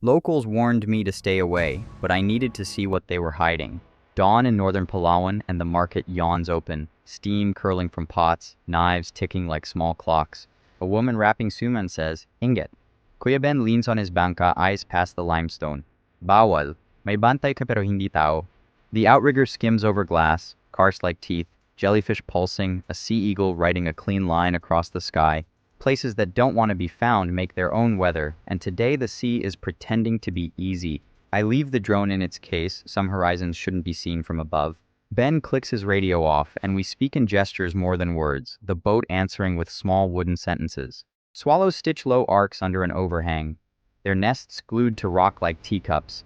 Locals warned me to stay away, but I needed to see what they were hiding. Dawn in northern Palawan and the market yawns open, steam curling from pots, knives ticking like small clocks. A woman wrapping suman says, Inget. Kuya Ben leans on his bangka, eyes past the limestone. Bawal. May bantay ka pero hindi tao. The outrigger skims over glass, karst like teeth, jellyfish pulsing, a sea eagle writing a clean line across the sky. Places that don't want to be found make their own weather, and today the sea is pretending to be easy. I leave the drone in its case, some horizons shouldn't be seen from above. Ben clicks his radio off, and we speak in gestures more than words, the boat answering with small wooden sentences. Swallows stitch low arcs under an overhang, their nests glued to rock like teacups.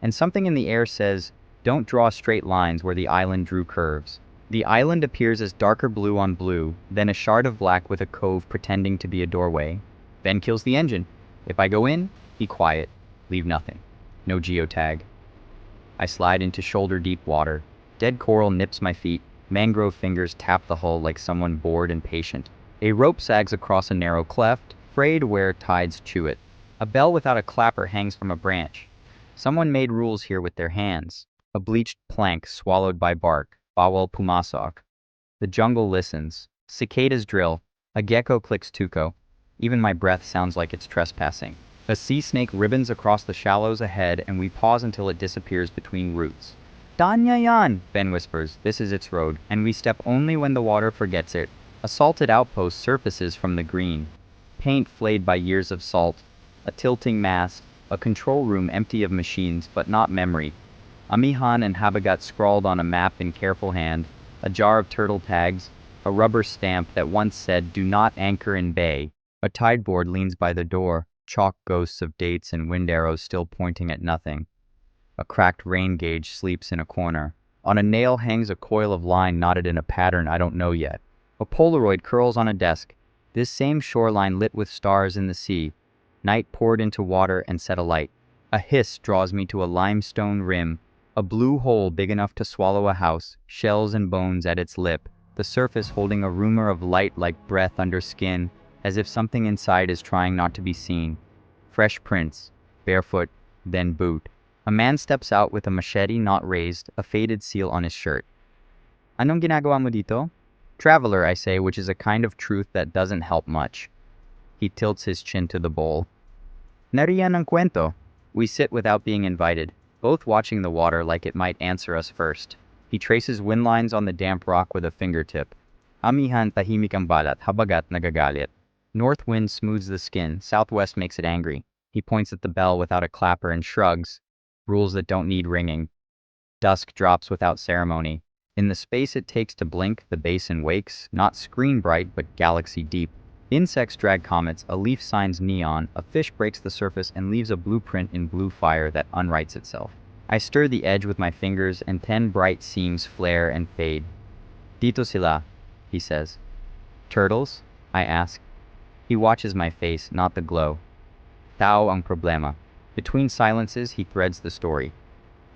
And something in the air says, don't draw straight lines where the island drew curves. The island appears as darker blue on blue, then a shard of black with a cove pretending to be a doorway. Ben kills the engine. If I go in, be quiet, leave nothing. No geotag. I slide into shoulder-deep water. Dead coral nips my feet. Mangrove fingers tap the hull like someone bored and patient. A rope sags across a narrow cleft, frayed where tides chew it. A bell without a clapper hangs from a branch. Someone made rules here with their hands. A bleached plank swallowed by bark. Bawal pumasok. The jungle listens. Cicadas drill. A gecko clicks tuko. Even my breath sounds like it's trespassing. A sea snake ribbons across the shallows ahead, and we pause until it disappears between roots. Danya yan, Ben whispers, this is its road, and we step only when the water forgets it. A salted outpost surfaces from the green. Paint flayed by years of salt. A tilting mast. A control room empty of machines, but not memory. Amihan and Habagat scrawled on a map in careful hand. A jar of turtle tags. A rubber stamp that once said, do not anchor in bay. A tide board leans by the door. Chalk ghosts of dates and wind arrows still pointing at nothing. A cracked rain gauge sleeps in a corner. On a nail hangs a coil of line knotted in a pattern I don't know yet. A Polaroid curls on a desk. This same shoreline lit with stars in the sea. Night poured into water and set alight. A hiss draws me to a limestone rim. A blue hole big enough to swallow a house, shells and bones at its lip. The surface holding a rumor of light like breath under skin, as if something inside is trying not to be seen. Fresh prints, barefoot, then boot. A man steps out with a machete not raised, a faded seal on his shirt. Anong ginagawa mo dito? Traveler, I say, which is a kind of truth that doesn't help much. He tilts his chin to the bowl. Nariyan ang kwento. We sit without being invited, both watching the water like it might answer us first. He traces wind lines on the damp rock with a fingertip. Amihan tahimik ang balat, habagat nagagalit. North wind smooths the skin, southwest makes it angry. He points at the bell without a clapper and shrugs. Rules that don't need ringing. Dusk drops without ceremony. In the space it takes to blink, the basin wakes, not screen bright but galaxy deep. Insects drag comets, a leaf signs neon, a fish breaks the surface and leaves a blueprint in blue fire that unwrites itself. I stir the edge with my fingers and 10 bright seams flare and fade. Dito sila, he says. Turtles? I ask. He watches my face, not the glow. Tao ang problema. Between silences, he threads the story.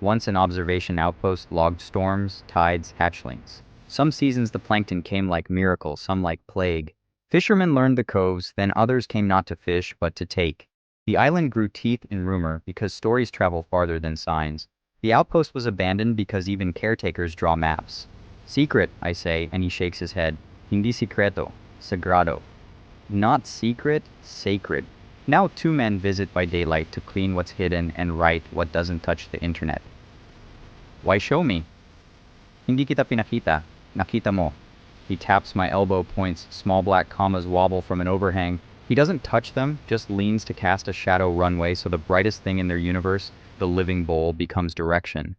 Once an observation outpost logged storms, tides, hatchlings. Some seasons the plankton came like miracle, some like plague. Fishermen learned the coves, then others came not to fish, but to take. The island grew teeth in rumor because stories travel farther than signs. The outpost was abandoned because even caretakers draw maps. Secret, I say, and he shakes his head. Hindi secreto, sagrado. Not secret, sacred. Now 2 men visit by daylight to clean what's hidden and write what doesn't touch the internet. Why show me? Hindi kita pinakita, nakita mo. He taps my elbow points, small black commas wobble from an overhang. He doesn't touch them, just leans to cast a shadow runway so the brightest thing in their universe, the living bowl, becomes direction.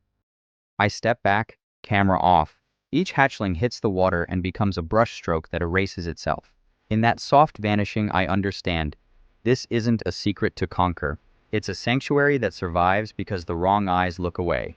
I step back, camera off. Each hatchling hits the water and becomes a brushstroke that erases itself. In that soft vanishing, I understand. This isn't a secret to conquer. It's a sanctuary that survives because the wrong eyes look away.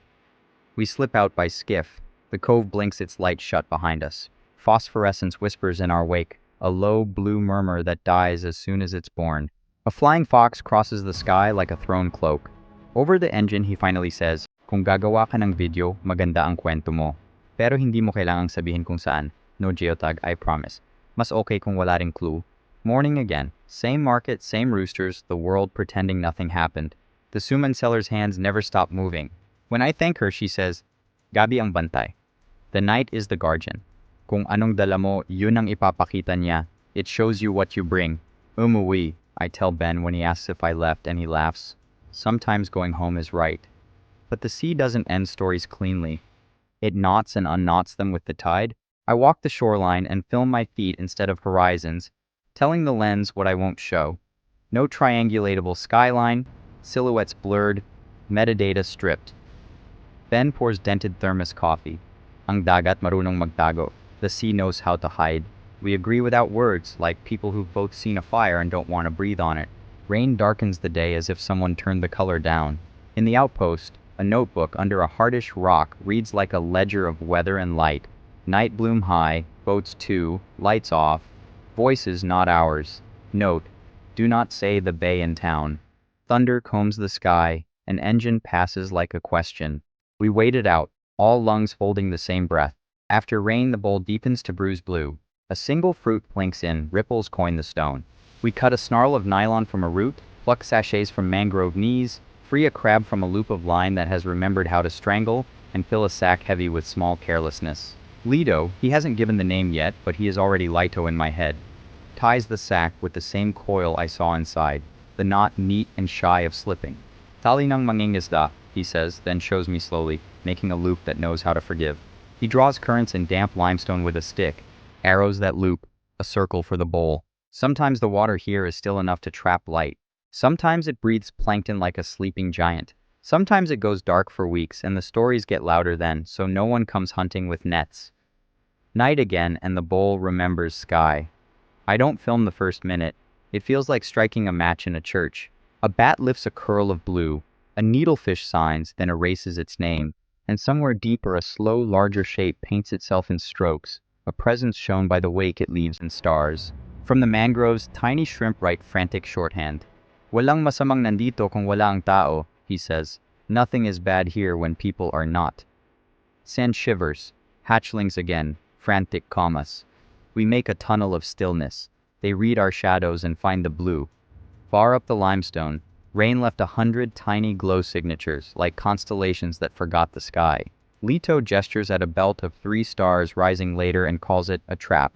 We slip out by skiff. The cove blinks its light shut behind us. Phosphorescence whispers in our wake, a low blue murmur that dies as soon as it's born. A flying fox crosses the sky like a thrown cloak. Over the engine, he finally says, Kung gagawa ka ng video, maganda ang kwento mo. Pero hindi mo kailangang sabihin kung saan. No geotag, I promise. Mas okay kung wala ring clue. Morning again. Same market, same roosters, the world pretending nothing happened. The suman seller's hands never stop moving. When I thank her, she says, Gabi ang bantay. The night is the guardian. Kung anong dala mo, yun ang ipapakita niya. It shows you what you bring. Umuwi, I tell Ben when he asks if I left, and he laughs. Sometimes going home is right. But the sea doesn't end stories cleanly. It knots and unknots them with the tide. I walk the shoreline and film my feet instead of horizons, telling the lens what I won't show. No triangulatable skyline, silhouettes blurred, metadata stripped. Ben pours dented thermos coffee. Ang dagat marunong magtago. The sea knows how to hide. We agree without words, like people who've both seen a fire and don't want to breathe on it. Rain darkens the day as if someone turned the color down. In the outpost, a notebook under a hardish rock reads like a ledger of weather and light. Night bloom high, boats too, lights off. Voices not ours. Note, do not say the bay in town. Thunder combs the sky, an engine passes like a question. We wait it out, all lungs holding the same breath. After rain the bowl deepens to bruise blue. A single fruit plinks in, ripples coin the stone. We cut a snarl of nylon from a root, pluck sachets from mangrove knees, free a crab from a loop of line that has remembered how to strangle, and fill a sack heavy with small carelessness. Lido, he hasn't given the name yet, but he is already Lito in my head, ties the sack with the same coil I saw inside, the knot neat and shy of slipping. Tali ng mangingisda, he says, then shows me slowly, making a loop that knows how to forgive. He draws currents in damp limestone with a stick, arrows that loop, a circle for the bowl. Sometimes the water here is still enough to trap light. Sometimes it breathes plankton like a sleeping giant. Sometimes it goes dark for weeks, and the stories get louder then, so no one comes hunting with nets. Night again, and the bowl remembers sky. I don't film the first minute. It feels like striking a match in a church. A bat lifts a curl of blue. A needlefish signs, then erases its name. And somewhere deeper a slow, larger shape paints itself in strokes, a presence shown by the wake it leaves in stars. From the mangroves, tiny shrimp write frantic shorthand. Walang masamang nandito kung wala ang tao, he says. Nothing is bad here when people are not. Sand shivers. Hatchlings again, frantic commas. We make a tunnel of stillness. They read our shadows and find the blue. Far up the limestone, rain left 100 tiny glow signatures, like constellations that forgot the sky. Lito gestures at a belt of 3 stars rising later and calls it a trap.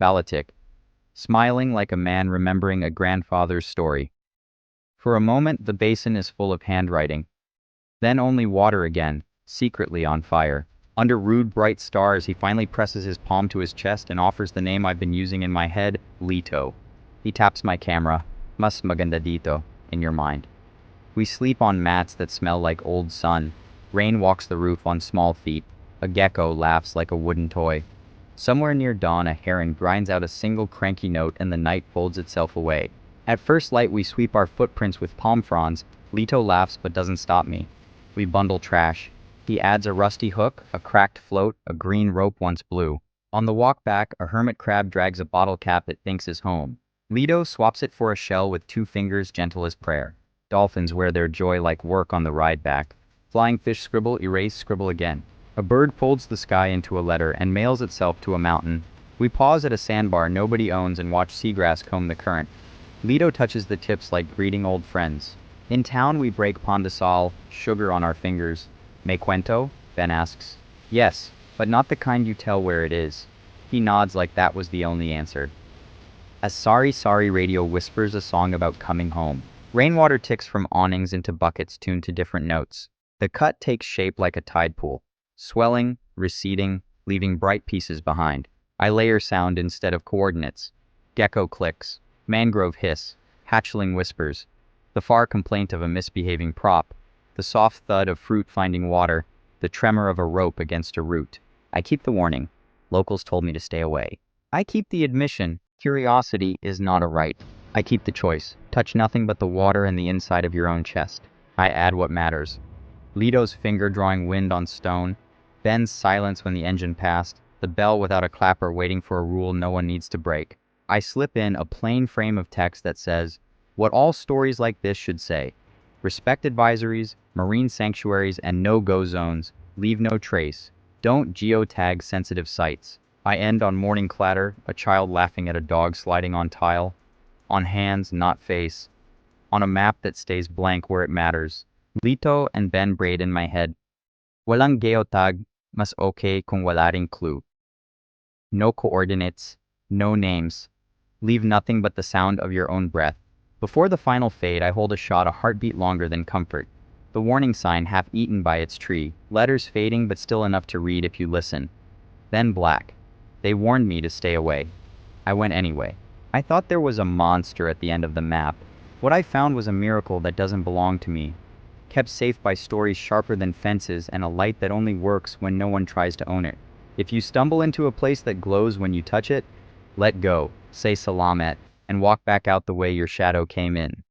Balatik, smiling like a man remembering a grandfather's story. For a moment the basin is full of handwriting. Then only water again, secretly on fire. Under rude bright stars he finally presses his palm to his chest and offers the name I've been using in my head, Lito. He taps my camera. Mas maganda dito, in your mind. We sleep on mats that smell like old sun. Rain walks the roof on small feet. A gecko laughs like a wooden toy. Somewhere near dawn a heron grinds out a single cranky note and the night folds itself away. At first light we sweep our footprints with palm fronds. Lito laughs but doesn't stop me. We bundle trash. He adds a rusty hook, a cracked float, a green rope once blue. On the walk back, a hermit crab drags a bottle cap it thinks is home. Lido swaps it for a shell with 2 fingers gentle as prayer. Dolphins wear their joy like work on the ride back. Flying fish scribble, erase, scribble again. A bird folds the sky into a letter and mails itself to a mountain. We pause at a sandbar nobody owns and watch seagrass comb the current. Lido touches the tips like greeting old friends. In town we break pandesal, sugar on our fingers. Me cuento? Ben asks. Yes, but not the kind you tell where it is. He nods like that was the only answer. As Sorry Sorry Radio whispers a song about coming home. Rainwater ticks from awnings into buckets tuned to different notes. The cut takes shape like a tide pool, swelling, receding, leaving bright pieces behind. I layer sound instead of coordinates. Gecko clicks, mangrove hiss, hatchling whispers, the far complaint of a misbehaving prop, the soft thud of fruit finding water, the tremor of a rope against a root. I keep the warning. Locals told me to stay away. I keep the admission. Curiosity is not a right. I keep the choice. Touch nothing but the water and the inside of your own chest. I add what matters. Lito's finger drawing wind on stone. Ben's silence when the engine passed. The bell without a clapper waiting for a rule no one needs to break. I slip in a plain frame of text that says, what all stories like this should say. Respect advisories, marine sanctuaries, and no-go zones. Leave no trace. Don't geotag sensitive sites. I end on morning clatter, a child laughing at a dog sliding on tile. On hands, not face. on a map that stays blank where it matters. Lito and Ben braid in my head. Walang geotag, mas okay kung wala ring clue. No coordinates, no names. Leave nothing but the sound of your own breath. Before the final fade, I hold a shot a heartbeat longer than comfort. The warning sign half eaten by its tree, letters fading but still enough to read if you listen. Then black. They warned me to stay away. I went anyway. I thought there was a monster at the end of the map. What I found was a miracle that doesn't belong to me. Kept safe by stories sharper than fences and a light that only works when no one tries to own it. If you stumble into a place that glows when you touch it, let go, say salamat, and walk back out the way your shadow came in.